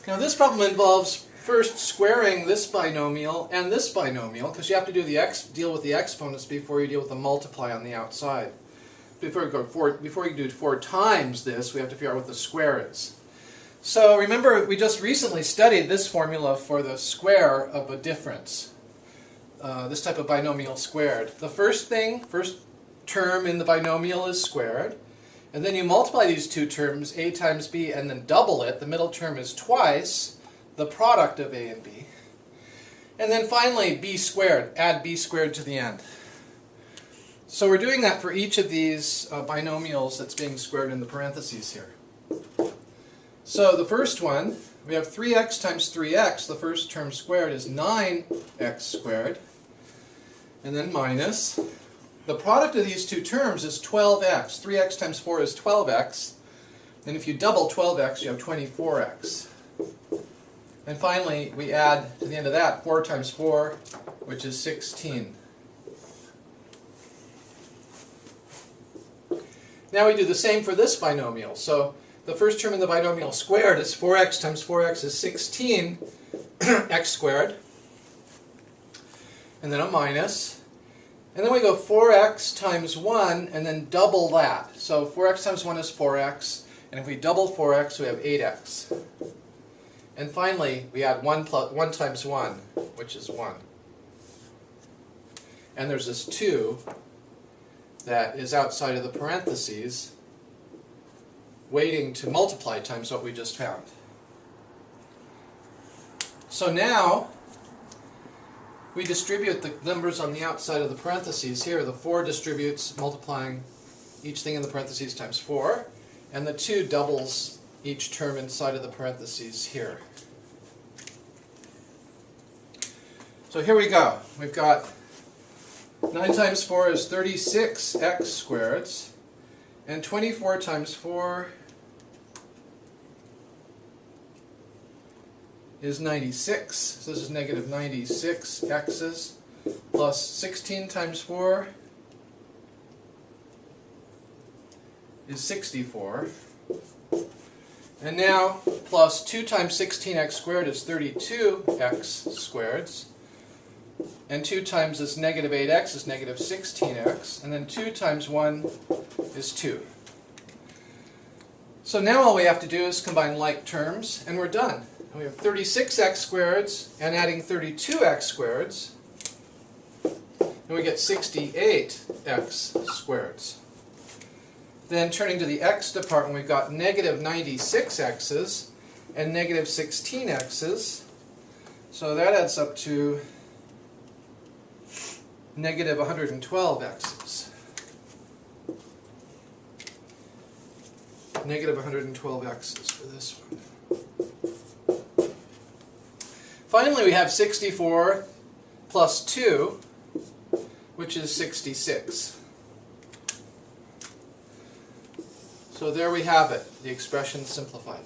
Now this problem involves first squaring this binomial and this binomial, because you have to do deal with the exponents before you deal with the multiply on the outside. Before you do 4 times this, we have to figure out what the square is. So remember, we just recently studied this formula for the square of a difference. This type of binomial squared. The first term in the binomial is squared. And then you multiply these two terms, a times b, and then double it. The middle term is twice the product of a and b. And then finally, b squared. Add b squared to the end. So we're doing that for each of these binomials that's being squared in the parentheses here. So the first one, we have 3x times 3x. The first term squared is 9x squared. And then minus. The product of these two terms is 12x. 3x times 4 is 12x. And if you double 12x, you have 24x. And finally, we add to the end of that 4 times 4, which is 16. Now we do the same for this binomial. So the first term in the binomial squared is 4x times 4x is 16x squared. And then a minus. And then we go 4x times 1 and then double that. So 4x times 1 is 4x. And if we double 4x, we have 8x. And finally, we add 1 times 1, which is 1. And there's this 2 that is outside of the parentheses, waiting to multiply times what we just found. So now, we distribute the numbers on the outside of the parentheses here. The 4 distributes, multiplying each thing in the parentheses times 4, and the 2 doubles each term inside of the parentheses here. So here we go. We've got 9 times 4 is 36x squared, and 24 times 4 is 96. So this is negative 96 x's, plus 16 times 4 is 64. And now, plus 2 times 16x squared is 32x squared. And 2 times this negative 8x is negative 16x. And then 2 times 1 is 2. So now all we have to do is combine like terms, and we're done. We have 36x squared, and adding 32x squared, and we get 68x squared. Then turning to the x department, we've got negative 96x's and negative 16x's. So that adds up to negative 112x's. Negative 112x's for this one. Finally, we have 64 plus 2, which is 66. So there we have it, the expression simplified.